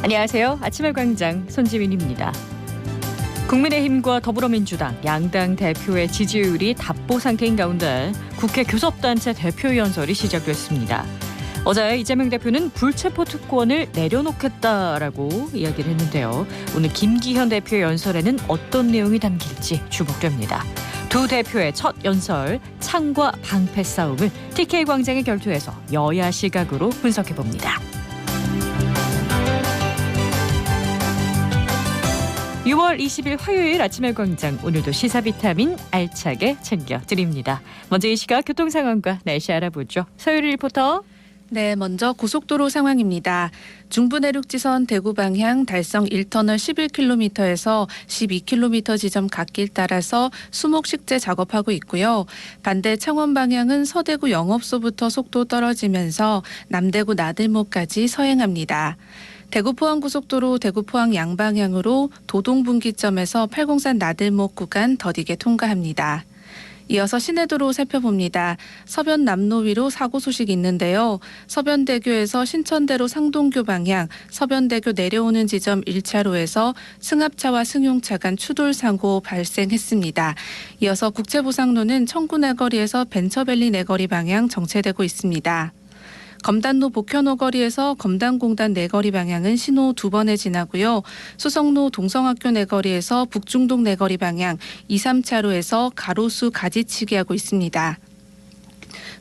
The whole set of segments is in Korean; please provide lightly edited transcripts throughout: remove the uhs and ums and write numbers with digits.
안녕하세요. 아침의 광장 손지민입니다. 국민의힘과 더불어민주당 양당 대표의 지지율이 답보 상태인 가운데 국회 교섭단체 대표 연설이 시작됐습니다. 어제 이재명 대표는 불체포 특권을 내려놓겠다라고 이야기를 했는데요. 오늘 김기현 대표의 연설에는 어떤 내용이 담길지 주목됩니다. 두 대표의 첫 연설, 창과 방패 싸움을 TK광장에 결투해서 여야 시각으로 분석해봅니다. 6월 20일 화요일 아침의 광장, 오늘도 시사 비타민 알차게 챙겨드립니다. 먼저 이 시각 교통 상황과 날씨 알아보죠. 서유리 리포터. 네, 먼저 고속도로 상황입니다. 중부내륙지선 대구 방향 달성 1터널 11km에서 12km 지점 갓길 따라서 수목식재 작업하고 있고요. 반대 창원 방향은 서대구 영업소부터 속도 떨어지면서 남대구 나들목까지 서행합니다. 대구 포항고속도로 대구 포항 양방향으로 도동분기점에서 팔공산 나들목 구간 더디게 통과합니다. 이어서 시내도로 살펴봅니다. 서변 남로위로 사고 소식이 있는데요. 서변대교에서 신천대로 상동교 방향, 서변대교 내려오는 지점 1차로에서 승합차와 승용차 간 추돌 사고 발생했습니다. 이어서 국채보상로는 청구내거리에서 벤처밸리 내거리 방향 정체되고 있습니다. 검단로 복현호 거리에서 검단공단 내거리 방향은 신호 2번에 지나고요. 수성로 동성학교 내거리에서 북중동 내거리 방향 2, 3차로에서 가로수 가지치기 하고 있습니다.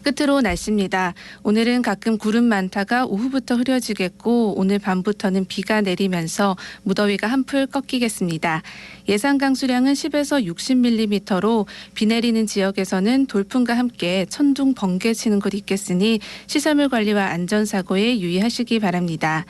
끝으로 날씨입니다. 오늘은 가끔 구름 많다가 오후부터 흐려지겠고 오늘 밤부터는 비가 내리면서 무더위가 한풀 꺾이겠습니다. 예상 강수량은 10에서 60mm로 비 내리는 지역에서는 돌풍과 함께 천둥 번개 치는 곳 있겠으니 시설물 관리와 안전사고에 유의하시기 바랍니다.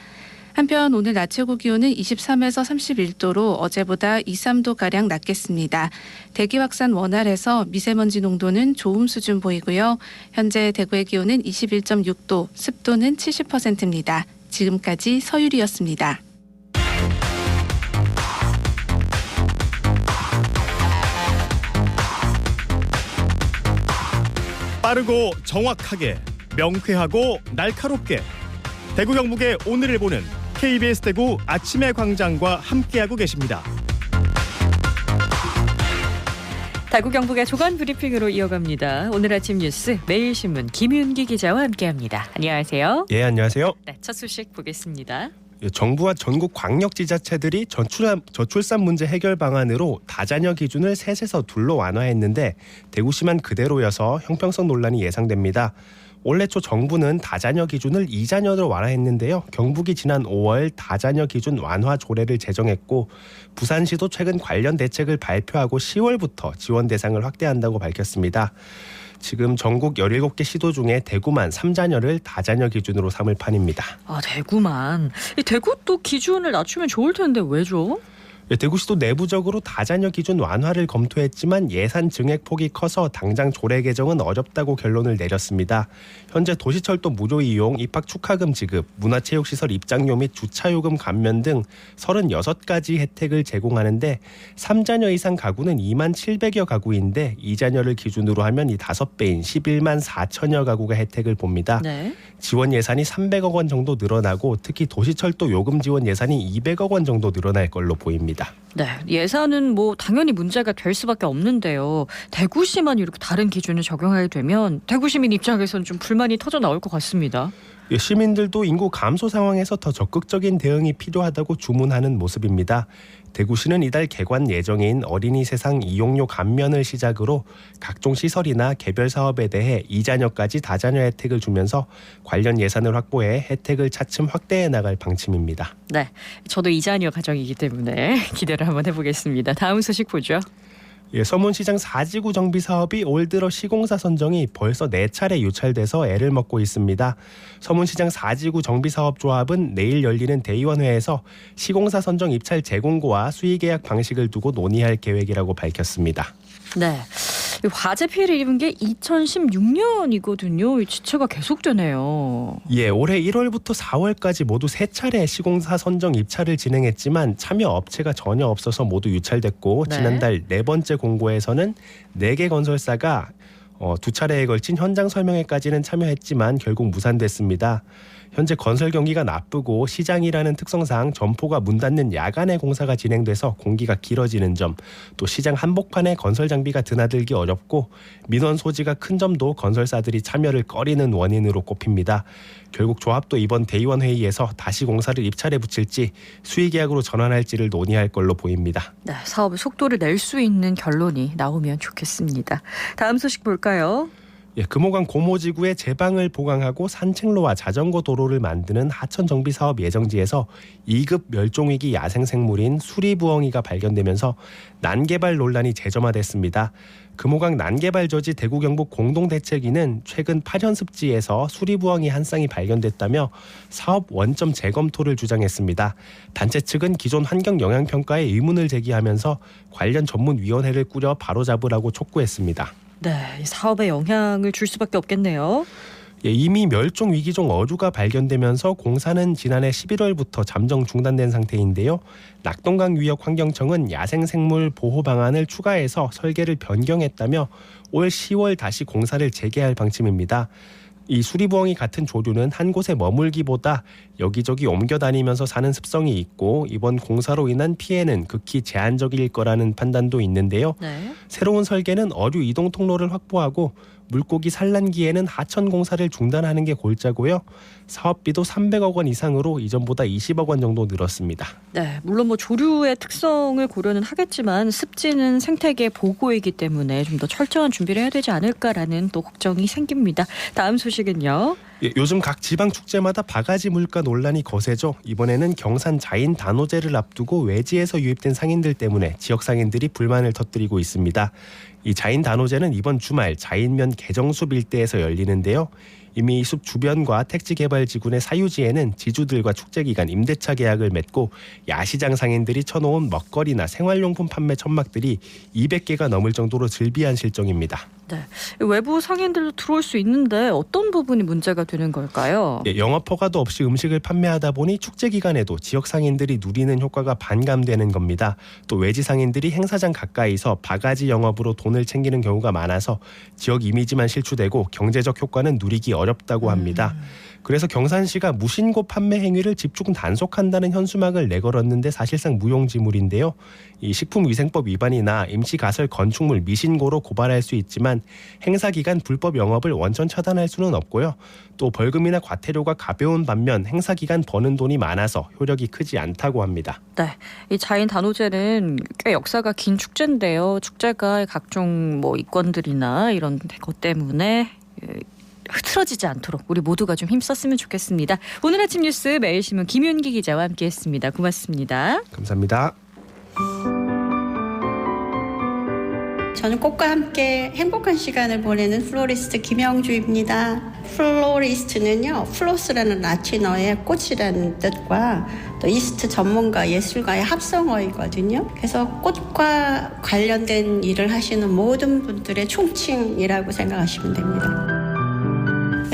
한편 오늘 낮 최고 기온은 23에서 31도로 어제보다 2, 3도가량 낮겠습니다. 대기 확산 원활해서 미세먼지 농도는 좋음 수준 보이고요. 현재 대구의 기온은 21.6도, 습도는 70%입니다. 지금까지 서유리였습니다. 빠르고 정확하게, 명쾌하고 날카롭게 대구 경북의 오늘을 보는 KBS 대구 아침의 광장과 함께하고 계십니다. 대구 경북의 조간 브리핑으로 이어갑니다. 오늘 아침 뉴스 매일신문 김윤기 기자와 함께합니다. 안녕하세요. 예, 안녕하세요. 네, 첫 소식 보겠습니다. 정부와 전국 광역지자체들이 저출산 문제 해결 방안으로 다자녀 기준을 셋에서 둘로 완화했는데 대구시만 그대로여서 형평성 논란이 예상됩니다. 올해 초 정부는 다자녀 기준을 2자녀로 완화했는데요. 경북이 지난 5월 다자녀 기준 완화 조례를 제정했고 부산시도 최근 관련 대책을 발표하고 10월부터 지원 대상을 확대한다고 밝혔습니다. 지금 전국 17개 시도 중에 대구만 3자녀를 다자녀 기준으로 삼을 판입니다. 아, 대구만. 대구도 기준을 낮추면 좋을 텐데 왜죠? 대구시도 내부적으로 다자녀 기준 완화를 검토했지만 예산 증액 폭이 커서 당장 조례 개정은 어렵다고 결론을 내렸습니다. 현재 도시철도 무료 이용, 입학 축하금 지급, 문화체육시설 입장료 및 주차요금 감면 등 36가지 혜택을 제공하는데 3자녀 이상 가구는 2만 700여 가구인데 2자녀를 기준으로 하면 이 5배인 11만 4천여 가구가 혜택을 봅니다. 네. 지원 예산이 300억 원 정도 늘어나고 특히 도시철도 요금 지원 예산이 200억 원 정도 늘어날 걸로 보입니다. 네, 예산은 당연히 문제가 될 수밖에 없는데요. 대구시만 이렇게 다른 기준을 적용하게 되면 대구 시민 입장에서는 좀 불만이 터져 나올 것 같습니다. 시민들도 인구 감소 상황에서 더 적극적인 대응이 필요하다고 주문하는 모습입니다. 대구시는 이달 개관 예정인 어린이 세상 이용료 감면을 시작으로 각종 시설이나 개별 사업에 대해 2자녀까지 다자녀 혜택을 주면서 관련 예산을 확보해 혜택을 차츰 확대해 나갈 방침입니다. 네, 저도 2자녀 가정이기 때문에 기대를 한번 해보겠습니다. 다음 소식 보죠. 서문시장 4지구 정비 사업이 올 들어 시공사 선정이 벌써 4차례 유찰돼서 애를 먹고 있습니다. 서문시장 4지구 정비사업조합은 내일 열리는 대의원회에서 시공사 선정 입찰 재공고와 수의계약 방식을 두고 논의할 계획이라고 밝혔습니다. 네, 화재 피해를 입은 게 2016년이거든요. 지체가 계속되네요. 예, 올해 1월부터 4월까지 모두 3차례 시공사 선정 입찰을 진행했지만 참여 업체가 전혀 없어서 모두 유찰됐고, 네. 지난달 4번째 공고에서는 4개 건설사가 두 차례에 걸친 현장 설명회까지는 참여했지만 결국 무산됐습니다. 현재 건설 경기가 나쁘고 시장이라는 특성상 점포가 문 닫는 야간에 공사가 진행돼서 공기가 길어지는 점, 또 시장 한복판에 건설 장비가 드나들기 어렵고 민원 소지가 큰 점도 건설사들이 참여를 꺼리는 원인으로 꼽힙니다. 결국 조합도 이번 대의원 회의에서 다시 공사를 입찰에 붙일지 수의계약으로 전환할지를 논의할 걸로 보입니다. 네, 사업의 속도를 낼 수 있는 결론이 나오면 좋겠습니다. 다음 소식 볼까요? 금호강 고모지구의 제방을 보강하고 산책로와 자전거 도로를 만드는 하천 정비 사업 예정지에서 2급 멸종위기 야생생물인 수리부엉이가 발견되면서 난개발 논란이 재점화됐습니다. 금호강 난개발 저지 대구 경북 공동대책위는 최근 8연습지에서 수리부엉이 한 쌍이 발견됐다며 사업 원점 재검토를 주장했습니다. 단체 측은 기존 환경영향평가에 의문을 제기하면서 관련 전문위원회를 꾸려 바로잡으라고 촉구했습니다. 네, 사업에 영향을 줄 수밖에 없겠네요. 이미 멸종 위기종 어류가 발견되면서 공사는 지난해 11월부터 잠정 중단된 상태인데요. 낙동강 위역 환경청은 야생생물 보호 방안을 추가해서 설계를 변경했다며 올 10월 다시 공사를 재개할 방침입니다. 이 수리부엉이 같은 조류는 한 곳에 머물기보다 여기저기 옮겨 다니면서 사는 습성이 있고 이번 공사로 인한 피해는 극히 제한적일 거라는 판단도 있는데요. 네. 새로운 설계는 어류 이동 통로를 확보하고 물고기 산란기에는 하천 공사를 중단하는 게 골자고요. 사업비도 300억 원 이상으로 이전보다 20억 원 정도 늘었습니다. 네, 물론 조류의 특성을 고려는 하겠지만 습지는 생태계 보호이기 때문에 좀 더 철저한 준비를 해야 되지 않을까라는 또 걱정이 생깁니다. 다음 소식은요. 요즘 각 지방 축제마다 바가지 물가 논란이 거세죠. 이번에는 경산 자인 단오제를 앞두고 외지에서 유입된 상인들 때문에 지역 상인들이 불만을 터뜨리고 있습니다. 이 자인 단오제는 이번 주말 자인면 개정숲 일대에서 열리는데요. 이미 이 숲 주변과 택지개발지구의 사유지에는 지주들과 축제기간 임대차 계약을 맺고 야시장 상인들이 쳐놓은 먹거리나 생활용품 판매 천막들이 200개가 넘을 정도로 즐비한 실정입니다. 네, 외부 상인들도 들어올 수 있는데 어떤 부분이 문제가 되는 걸까요? 영업 허가도 없이 음식을 판매하다 보니 축제 기간에도 지역 상인들이 누리는 효과가 반감되는 겁니다. 또 외지 상인들이 행사장 가까이서 바가지 영업으로 돈을 챙기는 경우가 많아서 지역 이미지만 실추되고 경제적 효과는 누리기 어렵다고 합니다. 그래서 경산시가 무신고 판매 행위를 집중 단속한다는 현수막을 내걸었는데 사실상 무용지물인데요. 이 식품위생법 위반이나 임시가설 건축물 미신고로 고발할 수 있지만 행사 기간 불법 영업을 원천 차단할 수는 없고요. 또 벌금이나 과태료가 가벼운 반면 행사 기간 버는 돈이 많아서 효력이 크지 않다고 합니다. 네, 이 자인 단오제는 꽤 역사가 긴 축제인데요. 축제가 각종 이권들이나 이런 것 때문에 흐트러지지 않도록 우리 모두가 좀 힘썼으면 좋겠습니다. 오늘 아침 뉴스 매일신문 김윤기 기자와 함께했습니다. 고맙습니다. 감사합니다. 저는 꽃과 함께 행복한 시간을 보내는 플로리스트 김영주입니다. 플로리스트는요, 플로스라는 라틴어의 꽃이라는 뜻과 또 이스트 전문가 예술가의 합성어이거든요. 그래서 꽃과 관련된 일을 하시는 모든 분들의 총칭이라고 생각하시면 됩니다.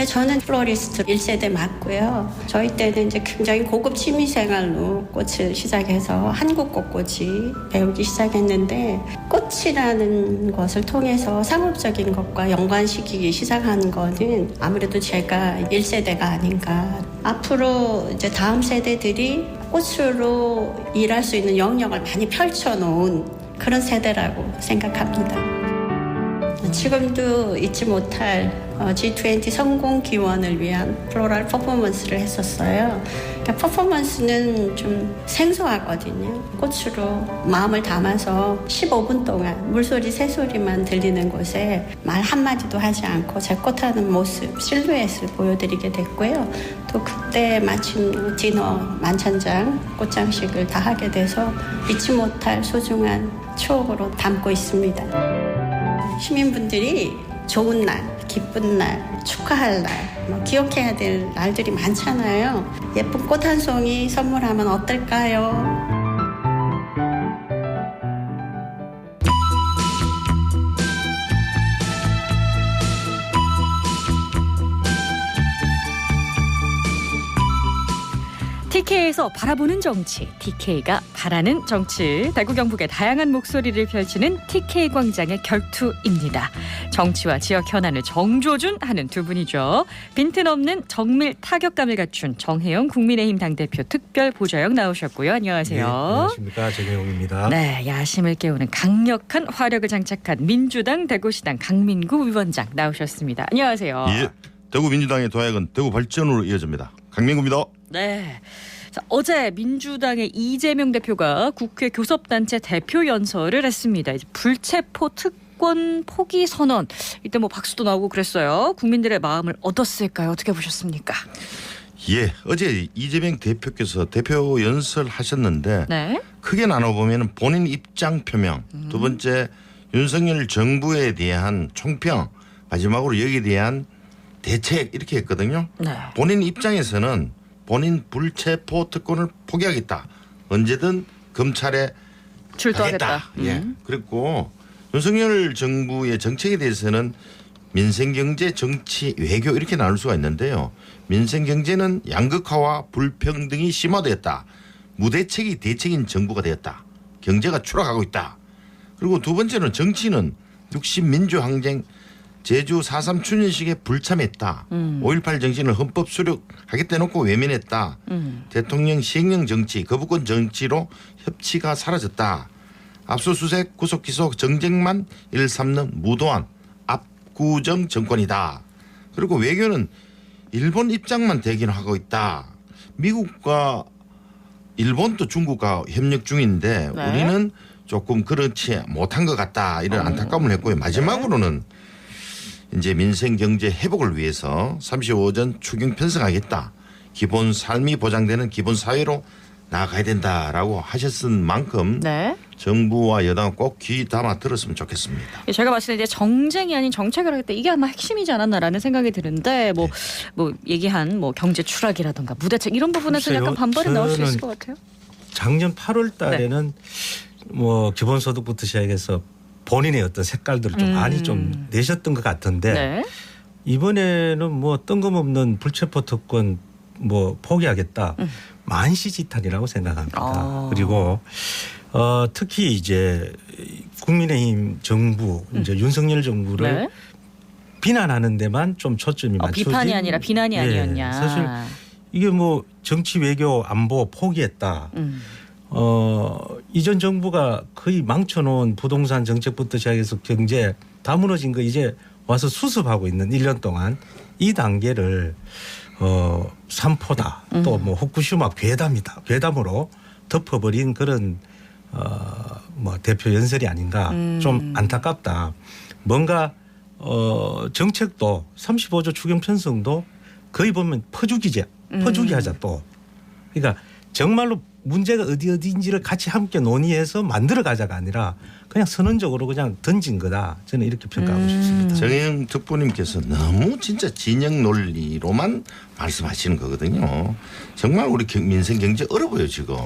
저는 플로리스트 1세대 맞고요. 저희 때는 이제 굉장히 고급 취미생활로 꽃을 시작해서 한국 꽃꽂이 배우기 시작했는데 꽃이라는 것을 통해서 상업적인 것과 연관시키기 시작한 거는 아무래도 제가 1세대가 아닌가. 앞으로 이제 다음 세대들이 꽃으로 일할 수 있는 영역을 많이 펼쳐놓은 그런 세대라고 생각합니다. 지금도 잊지 못할 G20 성공 기원을 위한 플로럴 퍼포먼스를 했었어요. 그러니까 퍼포먼스는 좀 생소하거든요. 꽃으로 마음을 담아서 15분 동안 물소리, 새소리만 들리는 곳에 말 한마디도 하지 않고 제 꽃하는 모습, 실루엣을 보여드리게 됐고요. 또 그때 마침 디너 만찬장 꽃장식을 다 하게 돼서 잊지 못할 소중한 추억으로 담고 있습니다. 시민분들이 좋은 날, 기쁜 날, 축하할 날, 기억해야 될 날들이 많잖아요. 예쁜 꽃 한 송이 선물하면 어떨까요? TK TK에서 바라보는 정치, TK가 바라는 정치. 대구 경북의 다양한 목소리를 펼치는 TK 광장의 결투입니다. 정치와 지역 현안을 정조준하는 두 분이죠. 빈틈없는 정밀 타격감을 갖춘 정혜영 국민의힘 당대표 특별보좌역 나오셨고요. 안녕하세요. 네, 안녕하십니까. 정혜용입니다. 네, 야심을 깨우는 강력한 화력을 장착한 민주당 대구시당 강민구 위원장 나오셨습니다. 안녕하세요. 예, 대구 민주당의 도약은 대구 발전으로 이어집니다. 강민구입니다. 네. 자, 어제 민주당의 이재명 대표가 국회 교섭단체 대표 연설을 했습니다. 이제 불체포 특권 포기 선언. 이때 뭐 박수도 나오고 그랬어요. 국민들의 마음을 얻었을까요? 어떻게 보셨습니까? 예, 어제 이재명 대표께서 대표 연설하셨는데 네. 크게 나눠보면 본인 입장 표명, 두 번째 윤석열 정부에 대한 총평, 마지막으로 여기에 대한 대책 이렇게 했거든요. 네. 본인 입장에서는 본인 불체포 특권을 포기하겠다. 언제든 검찰에 출두하겠다. 하겠다. 예. 그리고 윤석열 정부의 정책에 대해서는 민생경제, 정치, 외교 이렇게 나눌 수가 있는데요. 민생경제는 양극화와 불평등이 심화되었다. 무대책이 대책인 정부가 되었다. 경제가 추락하고 있다. 그리고 두 번째는 정치는 60 민주항쟁 제주 4.3 추념식에 불참했다. 5.18 정신을 헌법 수립하겠다 놓고 외면했다. 대통령 시행령 정치, 거부권 정치로 협치가 사라졌다. 압수수색, 구속기소, 정쟁만 일삼는 무도한 압구정 정권이다. 그리고 외교는 일본 입장만 대기하고 있다. 미국과 일본도 중국과 협력 중인데 네. 우리는 조금 그렇지 못한 것 같다. 이런 안타까움을 했고요. 마지막으로는 이제 민생 경제 회복을 위해서 35전 추경 편성하겠다. 기본 삶이 보장되는 기본 사회로 나아가야 된다라고 하셨은 만큼 네. 정부와 여당은 꼭 귀 담아 들었으면 좋겠습니다. 제가 봤을 때 이제 정쟁이 아닌 정책을 하겠다 이게 아마 핵심이지 않았나라는 생각이 드는데 뭐 얘기한 뭐 경제 추락이라든가 무대책 이런 부분에서 글쎄요, 약간 반발이 나올 수 있을 저는 것 같아요. 작년 8월 달에는 뭐 기본소득부터 시작해서 본인의 어떤 색깔들을 좀 많이 좀 내셨던 것 같은데 네. 이번에는 뭐 뜬금없는 불체포 특권 뭐 포기하겠다. 만시지탄이라고 생각합니다. 아. 그리고 특히 이제 국민의힘 정부 이제 윤석열 정부를 네. 비난하는 데만 좀 초점이 맞춰진 비판이 아니라 비난이 예, 아니었냐. 사실 이게 뭐 정치 외교 안보 포기했다. 이전 정부가 거의 망쳐놓은 부동산 정책부터 시작해서 경제 다 무너진 거 이제 와서 수습하고 있는 1년 동안 이 단계를 삼포다 또 뭐 후쿠시마 괴담이다. 괴담으로 덮어버린 그런 뭐 대표 연설이 아닌가 좀 안타깝다. 뭔가 정책도 35조 추경 편성도 거의 보면 퍼주기 하자 또. 그러니까 정말로 문제가 어디인지를 같이 함께 논의해서 만들어 가자가 아니라 그냥 선언적으로 그냥 던진 거다. 저는 이렇게 평가하고 싶습니다. 정혜영 특보님께서 너무 진짜 진영 논리로만 말씀하시는 거거든요. 정말 우리 민생 경제 어려워요 지금.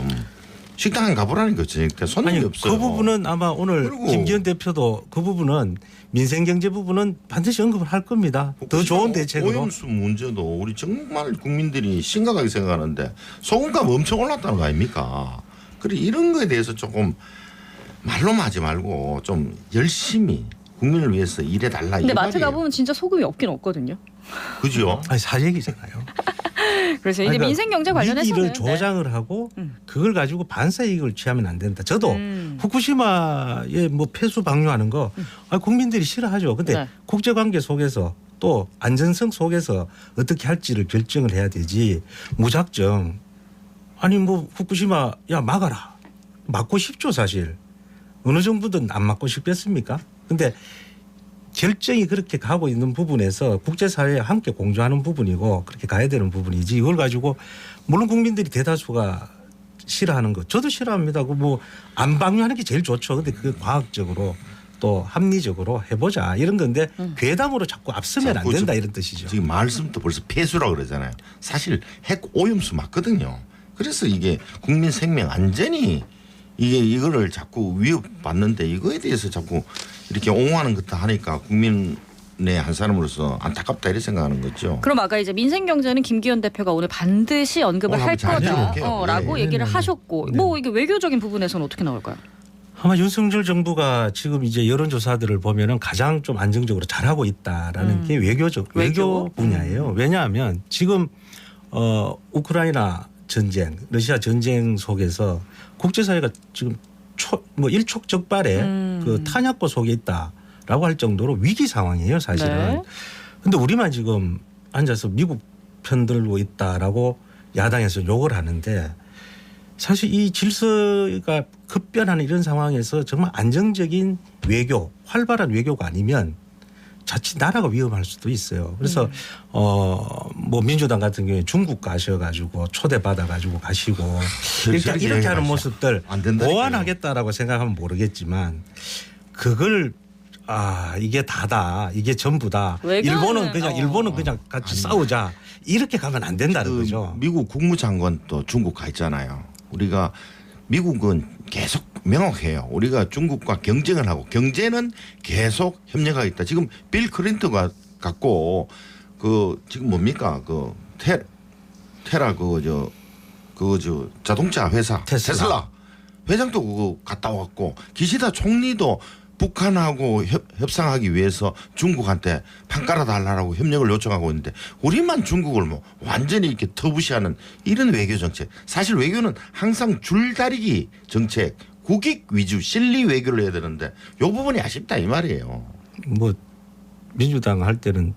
식당 안 가보라는 거죠. 그러니까 손님이 아니, 없어요. 그 부분은 아마 오늘 그리고 김기현 대표도 그 부분은 민생경제 부분은 반드시 언급을 할 겁니다. 더 좋은 대책으로. 오염수 문제도 우리 정말 국민들이 심각하게 생각하는데 소금값 엄청 올랐다는 거 아닙니까? 그래 이런 거에 대해서 조금 말로만 하지 말고 좀 열심히 국민을 위해서 일해달라. 근데 이 마트 말이에요. 가보면 진짜 소금이 없긴 없거든요. 그죠? 아니 사재기잖아요. 그래서 이제 그러니까 민생 경제 관련해서는 위기를 조장을 하고 그걸 가지고 반사이익을 취하면 안 된다. 저도 후쿠시마에 뭐 폐수 방류하는 거 국민들이 싫어하죠. 근데 네. 국제관계 속에서 또 안전성 속에서 어떻게 할지를 결정을 해야 되지. 무작정 아니 뭐 후쿠시마 야 막아라. 막고 싶죠 사실. 어느 정부든 안 막고 싶겠습니까? 근데 결정이 그렇게 가고 있는 부분에서 국제사회와 함께 공조하는 부분이고 그렇게 가야 되는 부분이지 이걸 가지고 물론 국민들이 대다수가 싫어하는 거 저도 싫어합니다. 그 뭐 안 방류하는 게 제일 좋죠. 근데 그게 과학적으로 또 합리적으로 해보자 이런 건데 괴담으로 자꾸 앞서면 안 된다 이런 뜻이죠. 지금 말씀도 벌써 폐수라고 그러잖아요. 사실 핵 오염수 맞거든요. 그래서 이게 국민 생명 안전이 이거를 자꾸 위협받는데 이거에 대해서 자꾸 이렇게 옹호하는 것도 하니까 국민 한 사람으로서 안타깝다 이렇게 생각하는 거죠. 그럼 아까 이제 민생경제는 김기현 대표가 오늘 반드시 언급을 할 잘 들어볼게요. 거다라고 예. 얘기를 네. 하셨고 네. 뭐 이게 외교적인 부분에서는 어떻게 나올까요? 아마 윤석열 정부가 지금 이제 여론조사들을 보면은 가장 좀 안정적으로 잘하고 있다라는 게 외교 분야예요. 왜냐하면 지금 우크라이나 전쟁, 러시아 전쟁 속에서 국제사회가 지금 일촉즉발의 그 탄약고 속에 있다라고 할 정도로 위기 상황이에요, 사실은. 그런데 우리만 지금 앉아서 미국 편들고 있다라고 야당에서 욕을 하는데 사실 이 질서가 급변하는 이런 상황에서 정말 안정적인 외교, 활발한 외교가 아니면 자칫 나라가 위험할 수도 있어요. 그래서 뭐 민주당 같은 경우에 중국 가셔가지고 초대받아가지고 가시고 이렇게 하는 모습들 보완하겠다라고 생각하면 모르겠지만 그걸 이게 다다, 이게 전부다. 일본은 그냥 같이 싸우자 이렇게 가면 안 된다는 거죠. 미국 국무장관 또 중국 가 있잖아요. 우리가 미국은 계속 명확해요. 우리가 중국과 경쟁을 하고 경제는 계속 협력하겠다. 지금 빌 클린턴가 갖고 그 지금 뭡니까 그 테라 그 자동차 회사 테슬라 회장도 그거 갔다 왔고 기시다 총리도 북한하고 협상하기 위해서 중국한테 판 깔아달라고 협력을 요청하고 있는데 우리만 중국을 뭐 완전히 이렇게 터부시하는 이런 외교 정책. 사실 외교는 항상 줄다리기 정책, 국익 위주 실리 외교를 해야 되는데 이 부분이 아쉽다 이 말이에요. 뭐 민주당 할 때는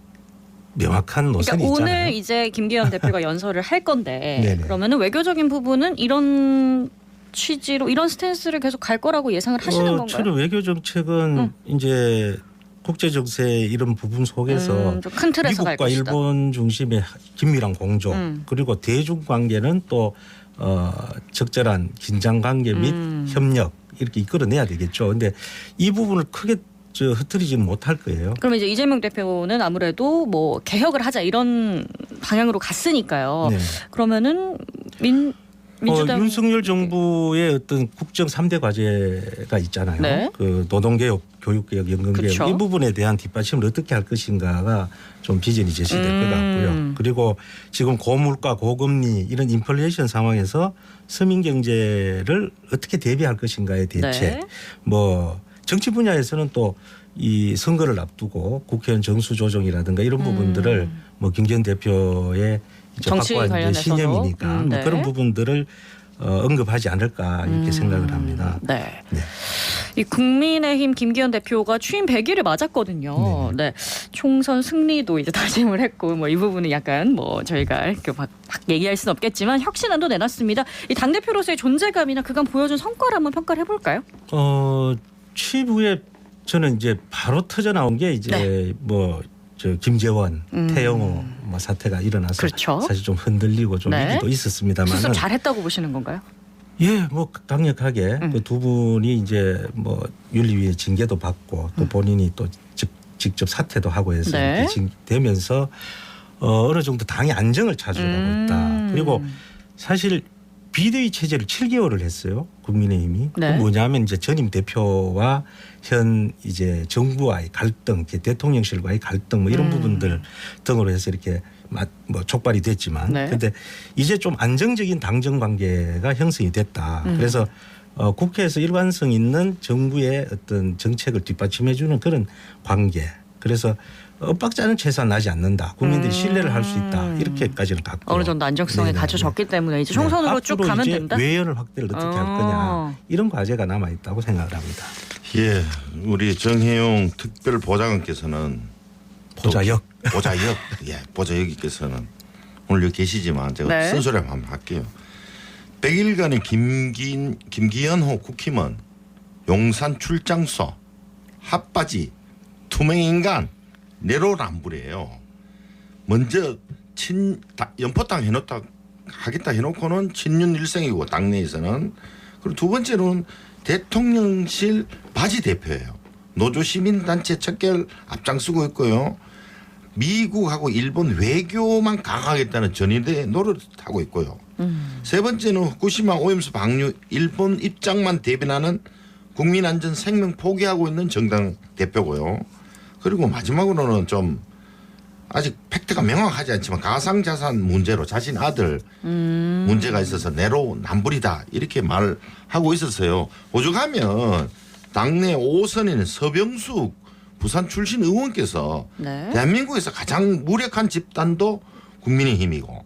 명확한 노선이 그러니까 있잖아요. 오늘 이제 김기현 대표가 연설을 할 건데 네네. 그러면은 외교적인 부분은 이런 취지로 이런 스탠스를 계속 갈 거라고 예상을 하시는 건가요? 저는 외교 정책은 이제 국제 정세 이런 부분 속에서 좀 큰 틀에서 갈 미국과 것이다. 일본 중심의 긴밀한 공조 그리고 대중 관계는 또 적절한 긴장 관계 및 협력 이렇게 이끌어내야 되겠죠. 그런데 이 부분을 크게 흐트리지는 못할 거예요. 그러면 이제 이재명 대표는 아무래도 뭐 개혁을 하자 이런 방향으로 갔으니까요. 네. 그러면은 민주당 윤석열 정부의 어떤 국정 3대 과제가 있잖아요. 네. 그 노동개혁, 교육개혁, 연금개혁 그쵸. 이 부분에 대한 뒷받침을 어떻게 할 것인가가 좀 비전이 제시될 것 같고요. 그리고 지금 고물가, 고금리 이런 인플레이션 상황에서 서민 경제를 어떻게 대비할 것인가에 대책. 네. 뭐 정치 분야에서는 또 이 선거를 앞두고 국회의원 정수 조정이라든가 이런 부분들을 뭐 김기현 대표의 정치 관련해서도 신념이니까 뭐 네. 그런 부분들을 언급하지 않을까 이렇게 생각을 합니다. 네. 네. 이 국민의힘 김기현 대표가 취임 100일을 맞았거든요. 네. 총선 승리도 이제 다짐을 했고 뭐 이 부분은 약간 뭐 저희가 이렇게 막 얘기할 수는 없겠지만 혁신안도 내놨습니다. 이 당 대표로서의 존재감이나 그간 보여준 성과를 한번 평가를 해볼까요? 취임 후에 저는 이제 바로 터져 나온 게 이제 뭐 김재원, 태영호 뭐 사태가 일어나서 그렇죠. 사실 좀 흔들리고 좀 네. 위기도 있었습니다만 스스로 잘했다고 보시는 건가요? 예, 뭐 강력하게 그 두 분이 이제 뭐 윤리위에 징계도 받고 또 본인이 또 직접 사퇴도 하고 해서 네. 이렇게 되면서 어느 정도 당의 안정을 찾으려고 있다. 그리고 사실 비대위 체제를 7개월을 했어요. 국민의힘이. 네. 그 뭐냐면 이제 전임 대표와 현 이제 정부와의 갈등, 대통령실과의 갈등 뭐 이런 부분들 등으로 해서 이렇게 뭐 촉발이 됐지만 네. 근데 이제 좀 안정적인 당정 관계가 형성이 됐다. 그래서 국회에서 일관성 있는 정부의 어떤 정책을 뒷받침해 주는 그런 관계. 그래서 엇박자는 최소한 나지 않는다. 국민들이 신뢰를 할 수 있다. 이렇게까지는 갖고 어느 정도 안정성이 네네네. 갖춰졌기 때문에 이제 총선으로 쭉 가면 이제 된다. 외연을 확대를 어떻게 할 거냐 이런 과제가 남아 있다고 생각을 합니다. 예, 우리 정혜용 특별보좌관께서는 보좌역. 보좌역께서는 오늘 여기 계시지만 제가 네. 쓴소리 한번 할게요. 100일간의 김기현호 국힘은 용산 출장소, 핫바지, 투명인간, 내로남불이에요. 먼저 연포당 하겠다 해놓고는 친윤 일생이고 당내에서는 그리고 두 번째로는 대통령실 바지 대표예요. 노조 시민단체 척결 앞장서고 있고요. 미국하고 일본 외교만 강화하겠다는 전인대에 노릇하고 있고요. 세 번째는 후쿠시마 오염수 방류 일본 입장만 대변하는 국민안전 생명 포기하고 있는 정당 대표고요. 그리고 마지막으로는 좀 아직 팩트가 명확하지 않지만 가상자산 문제로 자신 아들 문제가 있어서 내로남불이다 이렇게 말하고 있었어요. 오죽하면 당내 5선인 서병숙 부산 출신 의원께서 네. 대한민국에서 가장 무력한 집단도 국민의힘이고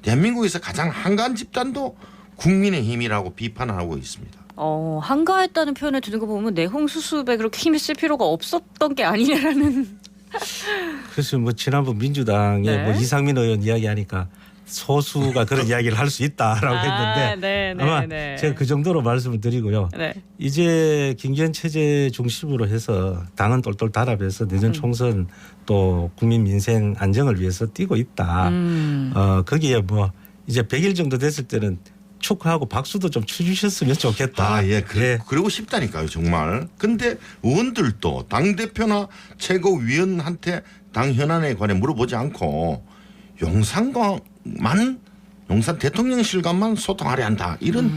대한민국에서 가장 한가한 집단도 국민의힘이라고 비판을 하고 있습니다. 한가했다는 표현을 듣는 거 보면 내홍 수습에 그렇게 힘을 쓸 필요가 없었던 게 아니냐라는. 그래서 뭐 지난번 민주당에 네. 뭐 이상민 의원 이야기하니까 소수가 그런 이야기를 할 수 있다라고 했는데 아마 제가 그 정도로 말씀을 드리고요. 네. 이제 김기현 체제 중심으로 해서 당은 똘똘 달아서 내년 총선 또 국민 민생 안정을 위해서 뛰고 있다. 거기에 뭐 이제 100일 정도 됐을 때는 축하하고 박수도 좀 쳐주셨으면 좋겠다. 예. 그러고 싶다니까요, 정말. 근데 의원들도 당대표나 최고위원한테 당 현안에 관해 물어보지 않고 용산 대통령실과만 소통하려 한다. 이런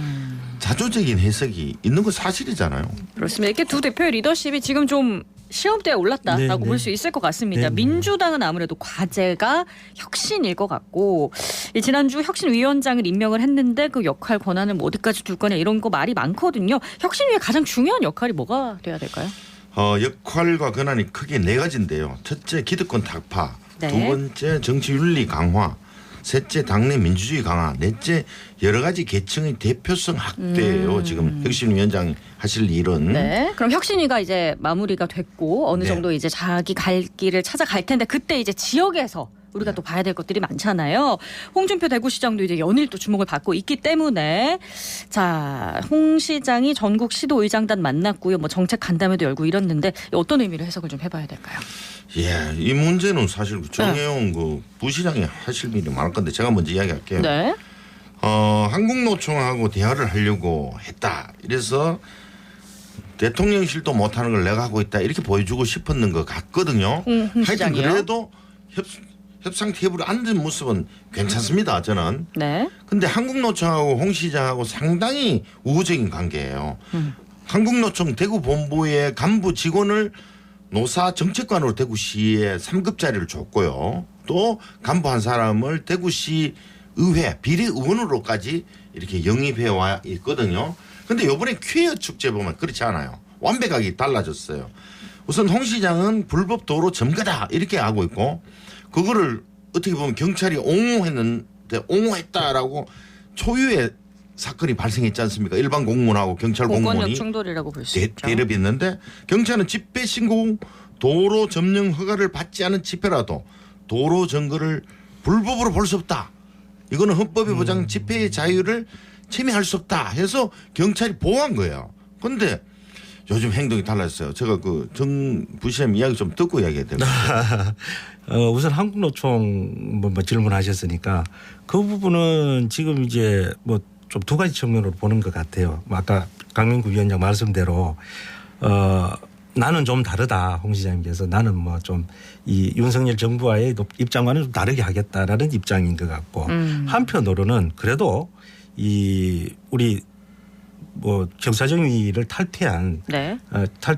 자조적인 해석이 있는 건 사실이잖아요. 그렇습니다. 이렇게 두 대표의 리더십이 지금 좀 시험대에 올랐다라고 네, 볼 수 있을 것 같습니다. 네. 민주당은 아무래도 과제가 혁신일 것 같고 지난주 혁신위원장을 임명을 했는데 그 역할 권한을 뭐 어디까지 둘 거냐 이런 거 말이 많거든요. 혁신위의 가장 중요한 역할이 뭐가 돼야 될까요? 역할과 권한이 크게 네 가지인데요. 첫째 기득권 타파, 네. 두 번째 정치 윤리 강화, 셋째 당내 민주주의 강화, 넷째 여러 가지 계층의 대표성 확대예요. 지금 혁신위원장 하실 일은. 네. 그럼 혁신위가 이제 마무리가 됐고 어느 네. 정도 이제 자기 갈 길을 찾아갈 텐데 그때 이제 지역에서 우리가 또 봐야 될 것들이 많잖아요. 홍준표 대구시장도 이제 연일 또 주목을 받고 있기 때문에 자, 홍 시장이 전국 시도의장단 만났고요. 뭐 정책 간담회도 열고 이랬는데 어떤 의미로 해석을 좀 해봐야 될까요? 예, 이 문제는 사실 정혜용 그 부시장이 하실 일이 많을 건데 제가 먼저 이야기할게요. 네. 한국노총하고 대화를 하려고 했다. 이래서 대통령실도 못하는 걸 내가 하고 있다. 이렇게 보여주고 싶었는 것 같거든요. 홍 하여튼 시장이요? 그래도 협상 테이블에 앉은 모습은 괜찮습니다. 저는. 네. 근데 한국노총하고 홍 시장하고 상당히 우호적인 관계예요. 한국노총 대구본부의 간부 직원을 노사 정책관으로 대구시에 3급 자리를 줬고요. 또 간부 한 사람을 대구시 의회 비례의원으로까지 이렇게 영입해 와 있거든요. 근데 이번에 퀴어 축제 보면 그렇지 않아요. 완벽하게 달라졌어요. 우선 홍 시장은 불법 도로 점거다 이렇게 하고 있고 그거를 어떻게 보면 경찰이 옹호했다라고 초유의 사건이 발생했지 않습니까? 일반 공무원하고 경찰 공권력 공무원이 충돌이라고 볼 수 있죠. 대립이 있는데 경찰은 집회 신고 도로 점령 허가를 받지 않은 집회라도 도로 점거를 불법으로 볼 수 없다. 이거는 헌법이 보장 집회의 자유를 침해할 수 없다 해서 경찰이 보호한 거예요. 그런데 요즘 행동이 달랐어요. 제가 그 정 부시장 이야기 좀 듣고 이야기해야 됩니다. 우선 한국노총 뭐 질문하셨으니까 그 부분은 지금 이제 뭐 좀 두 가지 측면으로 보는 것 같아요. 아까 강민구 위원장 말씀대로 나는 좀 다르다 홍 시장님께서 나는 뭐 좀 이 윤석열 정부와의 입장과는 좀 다르게 하겠다라는 입장인 것 같고 한편으로는 그래도 이 우리 뭐 경사정의를 탈퇴한 네.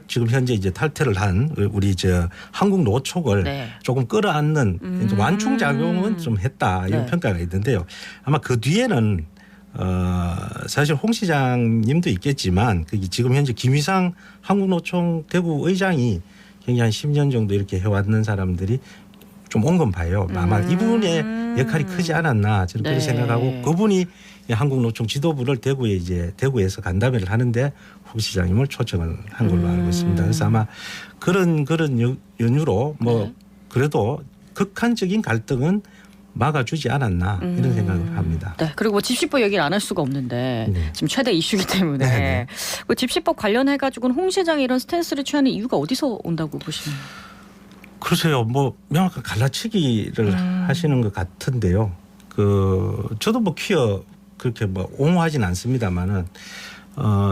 지금 현재 이제 탈퇴를 한 우리 저 한국 노총을 네. 조금 끌어안는 완충 작용은 좀 했다 이런 네. 평가가 있는데요. 아마 그 뒤에는 사실 홍 시장님도 있겠지만 지금 현재 김희상 한국노총 대구 의장이 굉장히 한 10년 정도 이렇게 해왔는 사람들이 좀 온 건 봐요. 아마 이분의 역할이 크지 않았나 저는 그렇게 네. 생각하고 그분이 한국노총 지도부를 대구에서 간담회를 하는데 홍 시장님을 초청을 한 걸로 알고 있습니다. 그래서 아마 그런 연유로 뭐 그래도 극한적인 갈등은 막아주지 않았나 이런 생각을 합니다. 네. 그리고 뭐 집시법 얘기를 안 할 수가 없는데 네. 지금 최대 이슈이기 때문에 네. 그 집시법 관련해 가지고는 홍 시장이 이런 스탠스를 취하는 이유가 어디서 온다고 보시나요? 글쎄요, 뭐 명확한 갈라치기를 하시는 것 같은데요. 저도 뭐 퀴어 그렇게 뭐 옹호하진 않습니다만은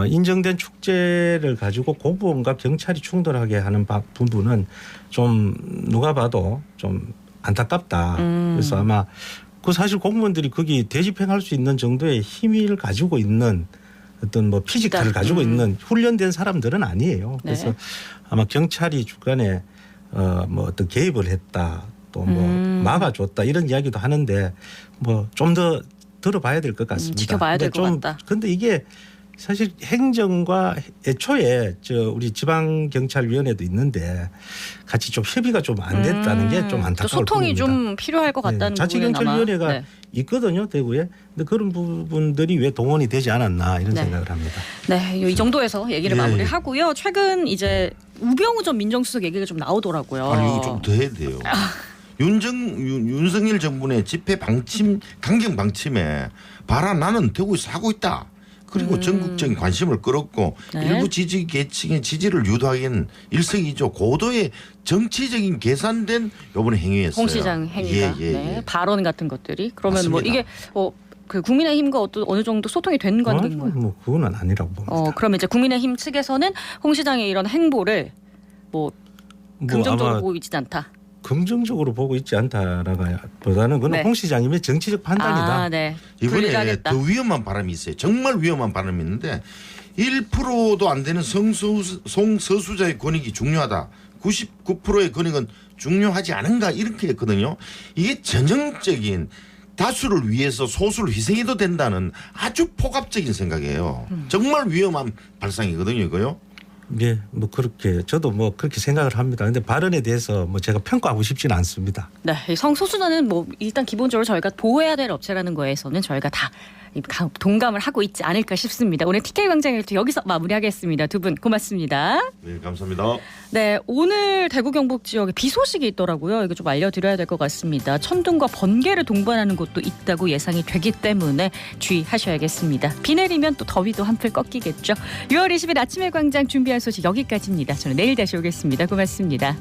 인정된 축제를 가지고 공무원과 경찰이 충돌하게 하는 부분은 좀 누가 봐도 좀 안타깝다. 그래서 아마 그 사실 공무원들이 거기 대집행할 수 있는 정도의 힘을 가지고 있는 어떤 뭐 피지컬을 가지고 있는 훈련된 사람들은 아니에요. 그래서 아마 경찰이 주간에 뭐 어떤 개입을 했다 또 뭐 막아줬다 이런 이야기도 하는데 뭐 좀 더 들어봐야 될 것 같습니다. 지켜봐야 될 것 같다. 근데 이게 사실 행정과 애초에 우리 지방경찰위원회도 있는데 같이 좀 협의가 좀 안 됐다는 게 좀 안타까울 소통이 뿐입니다. 좀 필요할 것 같다는 부분은 자치경찰위원회가 아마, 네. 있거든요, 대구에. 근데 그런 부분들이 왜 동원이 되지 않았나 이런 네. 생각을 합니다. 네, 이 정도에서 얘기를 예. 마무리하고요. 최근 이제 우병우 전 민정수석 얘기가 좀 나오더라고요. 아니 이거 좀 더 해야 돼요. 윤석열 정부의 집회 방침 강경 방침에 봐라 나는 대구에서 하고 있다. 그리고 전국적인 관심을 끌었고 네. 일부 지지 계층의 지지를 유도하기엔 일석이조 고도의 정치적인 계산된 이번에 행위였어요. 홍 시장 행위가 네, 발언 같은 것들이 그러면 뭐 맞습니다. 이게 그 국민의힘과 어느 정도 소통이 된 건가요? 뭐 그건 아니라고 봅니다. 그러면 이제 국민의힘 측에서는 홍 시장의 이런 행보를 뭐 긍정적으로 아마 보고 있지 않다. 긍정적으로 보고 있지 않다라기보다는 그건 네. 홍 시장님의 정치적 판단이다. 아, 네. 이번에 분리하겠다. 더 위험한 바람이 있어요. 정말 위험한 바람이 있는데 1%도 안 되는 성서수자의 권익이 중요하다. 99%의 권익은 중요하지 않은가 이렇게 했거든요. 이게 전형적인 다수를 위해서 소수를 희생해도 된다는 아주 폭압적인 생각이에요. 정말 위험한 발상이거든요, 이거요. 예, 뭐 그렇게 저도 뭐 그렇게 생각을 합니다. 근데 발언에 대해서 뭐 제가 평가하고 싶지는 않습니다. 네, 이 성소수자는 뭐 일단 기본적으로 저희가 보호해야 될 업체라는 거에서는 저희가 다 동감을 하고 있지 않을까 싶습니다. 오늘 TK 광장을 여기서 마무리하겠습니다. 두 분 고맙습니다. 네, 감사합니다. 네, 오늘 대구 경북 지역에 비 소식이 있더라고요. 이거 좀 알려드려야 될 것 같습니다. 천둥과 번개를 동반하는 곳도 있다고 예상이 되기 때문에 주의하셔야겠습니다. 비 내리면 또 더위도 한풀 꺾이겠죠. 6월 20일 아침의 광장 준비한 소식 여기까지입니다. 저는 내일 다시 오겠습니다. 고맙습니다.